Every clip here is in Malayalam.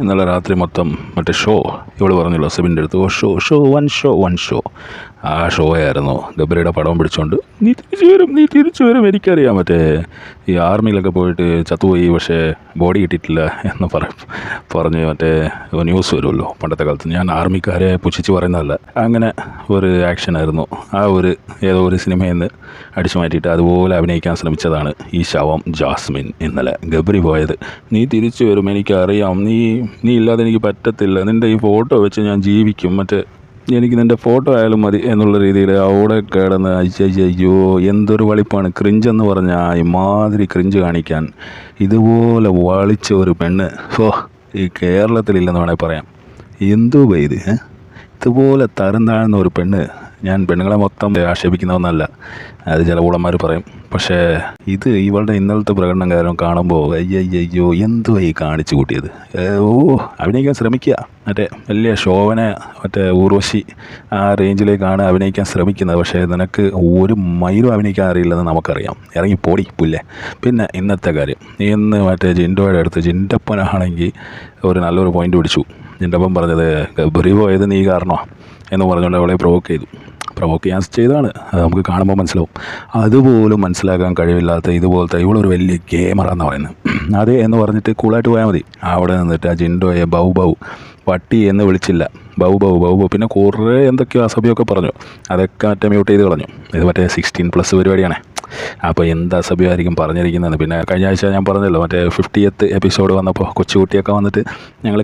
ഇന്നലെ രാത്രി മൊത്തം മറ്റേ ഷോ ഇവള് പറഞ്ഞല്ലോ സെബിൻ്റെ അടുത്ത്. വൺ ഷോ ആ ഷോ ആയിരുന്നു. ഗബ്രിയുടെ പടം പിടിച്ചോണ്ട് നീ തിരിച്ചു വരും എനിക്കറിയാം, മറ്റേ ഈ ആർമിയിലൊക്കെ പോയിട്ട് ചത്തുപോയി പക്ഷേ ബോഡി കിട്ടിയിട്ടില്ല എന്ന് പറഞ്ഞ് മറ്റേ ന്യൂസ് വരുമല്ലോ പണ്ടത്തെ കാലത്ത്. ഞാൻ ആർമിക്കാരെ പുച്ഛിച്ച് പറയുന്നതല്ല, അങ്ങനെ ഒരു ആക്ഷനായിരുന്നു. ഏതോ ഒരു സിനിമയിൽ നിന്ന് അടിച്ചു മാറ്റിയിട്ട് അതുപോലെ അഭിനയിക്കാൻ ശ്രമിച്ചതാണ് ഈ ശവം ജാസ്മിൻ. ഇന്നലെ ഗബ്രി പോയത്. നീ തിരിച്ചു വരും എനിക്കറിയാം, നീ ഇല്ലാതെ എനിക്ക് പറ്റത്തില്ല, നിൻ്റെ ഈ ഫോട്ടോ വെച്ച് ഞാൻ ജീവിക്കും, മറ്റേ എനിക്ക് നിൻ്റെ ഫോട്ടോ ആയാലും മതി എന്നുള്ള രീതിയിൽ അവിടെ കിടന്ന് അയ്യോ എന്തൊരു വളിപ്പാണ്. ക്രിഞ്ചെന്ന് പറഞ്ഞാൽ ഇമാതിരി ക്രിഞ്ച് കാണിക്കാൻ ഇതുപോലെ വളിച്ച ഒരു പെണ്ണ് ഈ കേരളത്തിലില്ലെന്ന് വേണമെങ്കിൽ പറയാം. എന്തോ ഇത് ഇതുപോലെ തരം താഴ്ന്ന ഒരു പെണ്ണ്. ഞാൻ പെണ്ണുങ്ങളെ മൊത്തം ആക്ഷേപിക്കുന്നതൊന്നല്ല, അത് ചില ഊളന്മാർ പറയും. പക്ഷേ ഇവളുടെ ഇന്നലത്തെ പ്രകടനം കാരണം കാണുമ്പോൾ അയ്യോ എന്തോ ഈ കാണിച്ചു കൂട്ടിയത്. അഭിനയിക്കാൻ ശ്രമിക്കുക, മറ്റേ വലിയ ശോഭന മറ്റേ ഊർവശി ആ റേഞ്ചിലേക്കാണ് അഭിനയിക്കാൻ ശ്രമിക്കുന്നത്. പക്ഷേ നിനക്ക് ഒരു മൈലും അഭിനയിക്കാൻ അറിയില്ലെന്ന് നമുക്കറിയാം. ഇറങ്ങി പോടി പുല്ലേ. പിന്നെ ഇന്നത്തെ കാര്യം, ഇന്ന് മറ്റേ ജിൻഡോയുടെ അടുത്ത് ജിൻഡപ്പനാണെങ്കിൽ ഒരു നല്ലൊരു പോയിൻ്റ് പിടിച്ചു. ജിൻഡപ്പൻ പറഞ്ഞത് ഗബ്രി പോയത് നീ കാരണമാണ് എന്ന് പറഞ്ഞുകൊണ്ട് അവളെ പ്രൊവോക്ക് ചെയ്യാൻ ചെയ്തതാണ്. അത് നമുക്ക് കാണുമ്പോൾ മനസ്സിലാവും. അതുപോലും മനസ്സിലാക്കാൻ കഴിവില്ലാത്ത ഇതുപോലത്തെ ഇവളൊരു വലിയ ഗെയിമറാന്ന് പറയുന്നത്. അതേ എന്ന് പറഞ്ഞിട്ട് കൂളായിട്ട് പോയാൽ മതി. അവിടെ നിന്നിട്ട് ആ ജിൻഡോയെ ബൗ പട്ടി എന്ന് വിളിച്ചില്ല, ബൗ പിന്നെ കുറേ എന്തൊക്കെയോ അസഭ്യമൊക്കെ പറഞ്ഞു. അതൊക്കെ മറ്റേ മ്യൂട്ട് ചെയ്ത് കളഞ്ഞു. ഇത് മറ്റേ 16+ പരിപാടിയാണ്. അപ്പോൾ എന്ത് അസഭ്യമായിരിക്കും പറഞ്ഞിരിക്കുന്നതെന്ന്. പിന്നെ കഴിഞ്ഞ ആഴ്ച ഞാൻ പറഞ്ഞല്ലോ, മറ്റേ 50th എപ്പിസോഡ് വന്നപ്പോൾ കൊച്ചുകുട്ടിയൊക്കെ വന്നിട്ട് ഞങ്ങൾ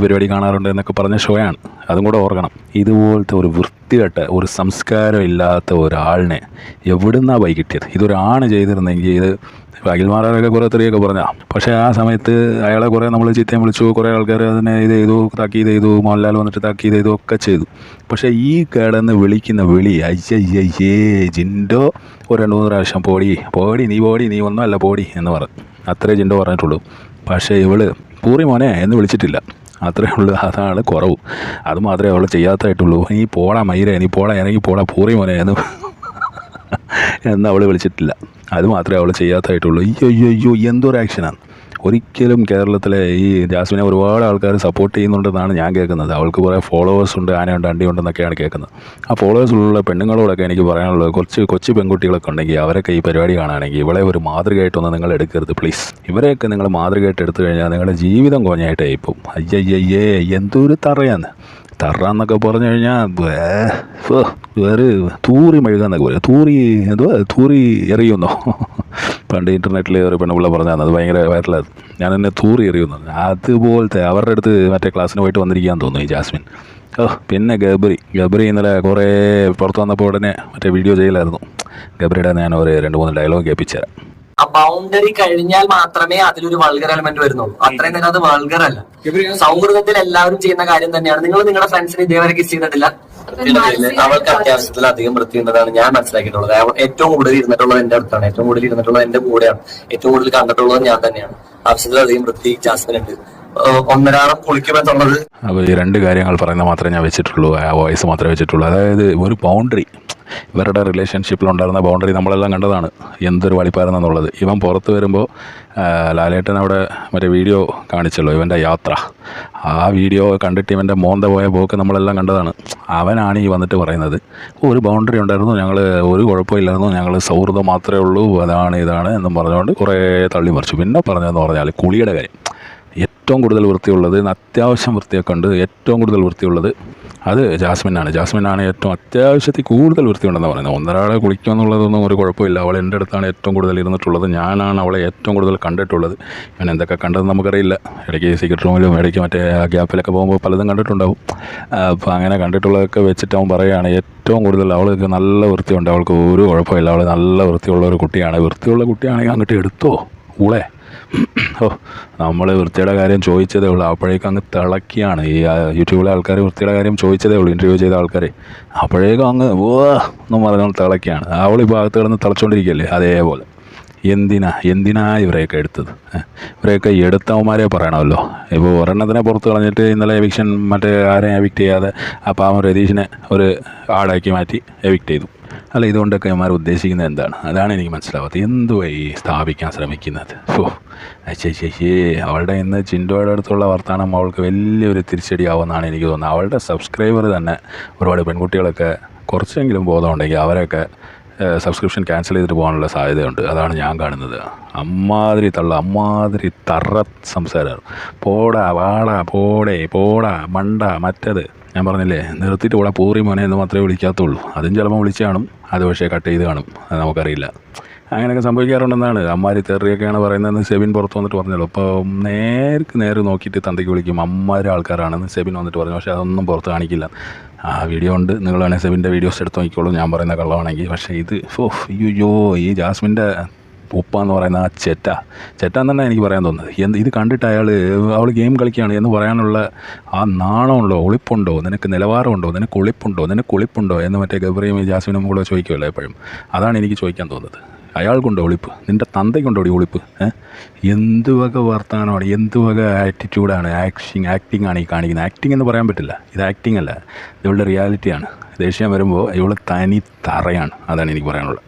പരിപാടി കാണാറുണ്ട് എന്നൊക്കെ പറഞ്ഞ ഷോയാണ്. അതും കൂടെ ഓർക്കണം. ഇതുപോലത്തെ ഒരു വൃത്തികെട്ട ഒരു സംസ്കാരം ഇല്ലാത്ത ഒരാളിനെ എവിടുന്നാണ് പോയി കിട്ടിയത്? ഇതൊരാണ് ചെയ്തിരുന്നെങ്കിൽ ഇത് അഖിൽമാരൊക്കെ കുറേ തെറിയൊക്കെ പറഞ്ഞാൽ. പക്ഷേ ആ സമയത്ത് അയാളെ കുറേ നമ്മൾ ചീത്തയും വിളിച്ചു, കുറേ ആൾക്കാർ അതിനെ ഇത് ചെയ്തു, താക്കീത് ചെയ്തു, മോഹൻലാൽ വന്നിട്ട് താക്കീത് ചെയ്തു, ഒക്കെ ചെയ്തു. പക്ഷേ ഈ കിടന്ന് വിളിക്കുന്ന വിളി അയ്യേ ജിൻഡോ ഒരു 2-3 പ്രാവശ്യം പോടി നീ ഒന്നും അല്ല പോടി എന്ന് പറഞ്ഞു. അത്രേ ജിൻഡോ പറഞ്ഞിട്ടുള്ളൂ. പക്ഷേ ഇവള് പൂറി മോനെ എന്ന് വിളിച്ചിട്ടില്ല. അത്രേ ഉള്ളൂ. അതാണ് കുറവ്. അത് മാത്രമേ അവൾ ചെയ്യാത്തതായിട്ടുള്ളൂ. നീ പോടാ മയിരേ, നീ പോടാ ഇറങ്ങി പോടാ പൂറി മോനെ എന്ന് അവൾ വിളിച്ചിട്ടില്ല. അത് മാത്രമേ അവൾ ചെയ്യാത്തതായിട്ടുള്ളൂ. അയ്യോ എന്തൊരു ആക്ഷനാണ്. ഒരിക്കലും കേരളത്തിലെ ഈ ജാസ്മിനെ ഒരുപാട് ആൾക്കാർ സപ്പോർട്ട് ചെയ്യുന്നുണ്ടെന്നാണ് ഞാൻ കേൾക്കുന്നത്. അവൾക്ക് കുറേ ഫോളോവേഴ്സ് ഉണ്ട്, ആനയുണ്ട് അണ്ടിയുണ്ടെന്നൊക്കെയാണ് കേൾക്കുന്നത്. ആ ഫോളോവേഴ്സിലുള്ള പെണ്ണുങ്ങളോടൊക്കെ എനിക്ക് പറയാനുള്ളത്, കൊച്ചു പെൺകുട്ടികളൊക്കെ ഉണ്ടെങ്കിൽ അവരൊക്കെ ഈ പരിപാടി കാണുകയാണെങ്കിൽ ഇവളെ ഒരു മാതൃകയായിട്ടൊന്നും നിങ്ങൾ എടുക്കരുത് പ്ലീസ്. ഇവരെയൊക്കെ നിങ്ങൾ മാതൃകയായിട്ട് എടുത്തു കഴിഞ്ഞാൽ നിങ്ങളുടെ ജീവിതം കോഞ്ഞായിട്ടേ ഇപ്പം. അയ്യയ്യേ എന്തൊരു തറയാന്ന് എന്നൊക്കെ പറഞ്ഞു കഴിഞ്ഞാൽ വേറെ തൂറി മെഴുകാന്നൊക്കെ പറയും. തൂറി എറിയുന്നോ? പണ്ട് ഇൻ്റർനെറ്റിൽ ഒരു പെണ്ണുപിള്ള പറഞ്ഞാൽ അത് ഭയങ്കര വൈറലായത്. ഞാൻ എന്നെ തൂറി എറിയുന്നു. അതുപോലത്തെ അവരുടെ അടുത്ത് മറ്റേ ക്ലാസ്സിന് പോയിട്ട് വന്നിരിക്കാൻ തോന്നുന്നു ഈ ജാസ്മിൻ. പിന്നെ ഗബ്രി ഇന്നലെ കുറേ പുറത്ത് വന്നപ്പോൾ ഉടനെ മറ്റേ വീഡിയോ ചെയ്യലായിരുന്നു. ഗബ്രിയുടെ ഞാൻ ഒരു 2-3 ഡയലോഗ് കേൾപ്പിച്ചു തരാം. ആ ബൗണ്ടറി കഴിഞ്ഞാൽ മാത്രമേ അതിലൊരു വൾഗർ എലമെന്റ് വരുന്നുള്ളൂ. അത്രയും തന്നെ അത് വൾഗർ അല്ല. സൗഹൃദത്തിൽ എല്ലാവരും ചെയ്യുന്ന കാര്യം തന്നെയാണ്. നിങ്ങൾ നിങ്ങളുടെ ഫ്രണ്ട്സിനെ ഇതേവരെ കിസ് ചെയ്തിട്ടില്ല? അവൾക്ക് അത്യാവശ്യത്തിൽ അധികം വൃത്തിയുണ്ടെന്നാണ് ഞാൻ മനസ്സിലാക്കിയിട്ടുള്ളത്. ഏറ്റവും കൂടുതൽ ഇരുന്നിട്ടുള്ളത് എന്റെ അടുത്താണ്, ഏറ്റവും കൂടുതൽ ഇരുന്നിട്ടുള്ളത് എന്റെ കൂടെയാണ്, ഏറ്റവും കൂടുതൽ കണ്ടിട്ടുള്ളത് ഞാൻ തന്നെയാണ്. ആവശ്യത്തിൽ അധികം വൃത്തി ജാസ്മിനുണ്ട്. ഒന്നരാളം കുളിക്കുമെന്നുള്ളത്. അപ്പോൾ ഈ 2 കാര്യങ്ങൾ പറയുന്നത് മാത്രമേ ഞാൻ വെച്ചിട്ടുള്ളൂ, ആ വോയിസ് മാത്രമേ വെച്ചിട്ടുള്ളൂ. അതായത് ഒരു ബൗണ്ടറി, ഇവരുടെ റിലേഷൻഷിപ്പിലുണ്ടായിരുന്ന ബൗണ്ടറി നമ്മളെല്ലാം കണ്ടതാണ്, എന്തൊരു വളിപ്പായിരുന്നെന്നുള്ളത്. ഇവൻ പുറത്ത് വരുമ്പോൾ ലാലേട്ടൻ അവിടെ മറ്റേ വീഡിയോ കാണിച്ചല്ലോ ഇവൻ്റെ യാത്ര. ആ വീഡിയോ കണ്ടിട്ട് ഇവൻ്റെ മോന്ത പോയ പോക്ക് നമ്മളെല്ലാം കണ്ടതാണ്. അവനാണ് ഈ വന്നിട്ട് പറയുന്നത് ഒരു ബൗണ്ടറി ഉണ്ടായിരുന്നു, ഞങ്ങൾ ഒരു കുഴപ്പമില്ലായിരുന്നു, ഞങ്ങൾ സൗഹൃദം മാത്രമേ ഉള്ളൂ, ഇതാണ് എന്നും പറഞ്ഞുകൊണ്ട് കുറേ തള്ളി മറിച്ചു. പിന്നെ പറഞ്ഞതെന്ന് പറഞ്ഞാൽ കുളിയുടെ കാര്യം. ഏറ്റവും കൂടുതൽ വൃത്തിയുള്ളത്, അത്യാവശ്യം വൃത്തിയൊക്കെ ഉണ്ട്, ഏറ്റവും കൂടുതൽ വൃത്തിയുള്ളത് അത് ജാസ്മിനാണ് ഏറ്റവും അത്യാവശ്യത്തിൽ കൂടുതൽ വൃത്തിയുണ്ടെന്ന് പറയുന്നത്. ഒന്നരാളെ കുളിക്കുമെന്നുള്ളതൊന്നും ഒരു കുഴപ്പമില്ല. അവൾ എൻ്റെ അടുത്താണ് ഏറ്റവും കൂടുതൽ ഇരുന്നിട്ടുള്ളത്, ഞാനാണ് അവളെ ഏറ്റവും കൂടുതൽ കണ്ടിട്ടുള്ളത്. ഞാൻ എന്തൊക്കെ കണ്ടതെന്ന് നമുക്കറിയില്ല. ഇടയ്ക്ക് സീക്രട്ട് റൂമിലും ഇടയ്ക്ക് മറ്റേ ആ ഗ്യാപ്പിലൊക്കെ പോകുമ്പോൾ പലതും കണ്ടിട്ടുണ്ടാവും. അപ്പോൾ അങ്ങനെ കണ്ടിട്ടുള്ളതൊക്കെ വെച്ചിട്ട് അവൻ പറയുകയാണ് ഏറ്റവും കൂടുതൽ അവൾക്ക് നല്ല വൃത്തിയുണ്ട്, അവൾക്ക് ഒരു കുഴപ്പമില്ല, അവൾ നല്ല വൃത്തിയുള്ള ഒരു കുട്ടിയാണ്. വൃത്തിയുള്ള കുട്ടിയാണെങ്കിൽ അങ്ങോട്ട് എടുത്തോ ഊളെ. നമ്മൾ വൃത്തിയുടെ കാര്യം ചോദിച്ചതേ ഉള്ളൂ, അപ്പോഴേക്കും അങ്ങ് തിളക്കിയാണ്. ഈ യൂട്യൂബിലെ ആൾക്കാർ വൃത്തിയുടെ കാര്യം ചോദിച്ചതേ ഉള്ളൂ, ഇൻ്റർവ്യൂ ചെയ്ത ആൾക്കാർ. അപ്പോഴേക്കും അങ്ങ് എന്നും പറഞ്ഞാൽ തിളക്കിയാണ്. അവളിപ്പോൾ അകത്ത് കിടന്ന് തിളച്ചുകൊണ്ടിരിക്കുകയല്ലേ. അതേപോലെ എന്തിനാ ഇവരെയൊക്കെ എടുത്തത്? ഇവരെയൊക്കെ എടുത്തവന്മാരെ പറയണമല്ലോ. ഇപ്പോൾ ഒരെണ്ണത്തിനെ പുറത്ത് കളഞ്ഞിട്ട് ഇന്നലെ എവിക്ഷൻ മറ്റേ ആരെയും എവിക്റ്റ് ചെയ്യാതെ ആ പാവം രതീഷിനെ ഒരു ആടാക്കി മാറ്റി എവിക്റ്റ് ചെയ്തു. അല്ല, ഇതുകൊണ്ടൊക്കെ ഇവന്മാർ ഉദ്ദേശിക്കുന്നത് എന്താണ്? അതാണ് എനിക്ക് മനസ്സിലാവാത്തത്. എന്തുവാ ഈ സ്ഥാപിക്കാൻ ശ്രമിക്കുന്നത്? ശേ, അവളുടെ ഇന്ന് ചിൻഡോയുടെ അടുത്തുള്ള വർത്തമാനം അവൾക്ക് വലിയൊരു തിരിച്ചടിയാവുമെന്നാണ് എനിക്ക് തോന്നുന്നത്. അവളുടെ സബ്സ്ക്രൈബർ തന്നെ ഒരുപാട് പെൺകുട്ടികളൊക്കെ കുറച്ചെങ്കിലും ബോധമുണ്ടെങ്കിൽ അവരൊക്കെ സബ്സ്ക്രിപ്ഷൻ ക്യാൻസൽ ചെയ്തിട്ട് പോകാനുള്ള സാധ്യതയുണ്ട്. അതാണ് ഞാൻ കാണുന്നത്. അമ്മാതിരി തറ സംസാരമാണ്. പോടാ വാടാ പോടാ മണ്ട മറ്റത്. ഞാൻ പറഞ്ഞില്ലേ, നിർത്തിയിട്ട് കൂടെ പൂറി മോനെ എന്ന് മാത്രമേ വിളിക്കാത്തുള്ളൂ. അതും ചിലപ്പോൾ വിളിച്ച് കാണും, അത് പക്ഷേ കട്ട് ചെയ്ത് കാണും, അത് നമുക്കറിയില്ല. അങ്ങനെയൊക്കെ സംഭവിക്കാറുണ്ടെന്നാണ് അമ്മാരി തെറിയൊക്കെയാണ് പറയുന്നതെന്ന് സെബിൻ പുറത്ത് വന്നിട്ട് പറഞ്ഞല്ലോ. അപ്പോൾ നേരെ നോക്കിയിട്ട് തന്തയ്ക്ക് വിളിക്കും അമ്മാരി ആൾക്കാരാണെന്ന് സെബിൻ വന്നിട്ട് പറഞ്ഞു. പക്ഷേ അതൊന്നും പുറത്ത് കാണിക്കില്ല. ആ വീഡിയോ ഉണ്ട്, നിങ്ങൾ വേണേൽ സെബിൻ്റെ വീഡിയോസ് എടുത്ത് നോക്കിക്കോളൂ, ഞാൻ പറയുന്ന കള്ളമാണെങ്കിൽ. പക്ഷേ ഇത് അയ്യോ, ഈ ജാസ്മിൻ്റെ ഉപ്പ എന്ന് പറയുന്ന ആ ചെറ്റാന്ന് തന്നെ എനിക്ക് പറയാൻ തോന്നുന്നത്. ഇത് കണ്ടിട്ട് അവൾ ഗെയിം കളിക്കുകയാണ് എന്ന് പറയാനുള്ള ആ നാണമുണ്ടോ, ഒളിപ്പുണ്ടോ, നിനക്ക് നിലവാരമുണ്ടോ, നിനക്ക് ഒളിപ്പുണ്ടോ എന്ന് മറ്റേ ഗബ്രിയും ജാസ്മിനും കൂടെ ചോദിക്കുമല്ലോ എപ്പോഴും. അതാണ് എനിക്ക് ചോദിക്കാൻ തോന്നുന്നത്. അയാൾക്കുണ്ടോ ഒളിപ്പ്? നിൻ്റെ തന്തയ്ക്കുണ്ടോ ഈ ഒളിപ്പ്? എന്ത് വക വർത്തമാനമാണ്, എന്ത് വക ആറ്റിറ്റ്യൂഡാണ്, ആക്ടിങ് ആണ് ഈ കാണിക്കുന്നത്. ആക്ടിങ് എന്ന് പറയാൻ പറ്റില്ല, ഇത് ആക്ടിങ് അല്ല, ഇവളുടെ റിയാലിറ്റിയാണ്. ദേഷ്യം വരുമ്പോൾ ഇവൾ തനി തറയാണ്. അതാണ് എനിക്ക് പറയാനുള്ളത്.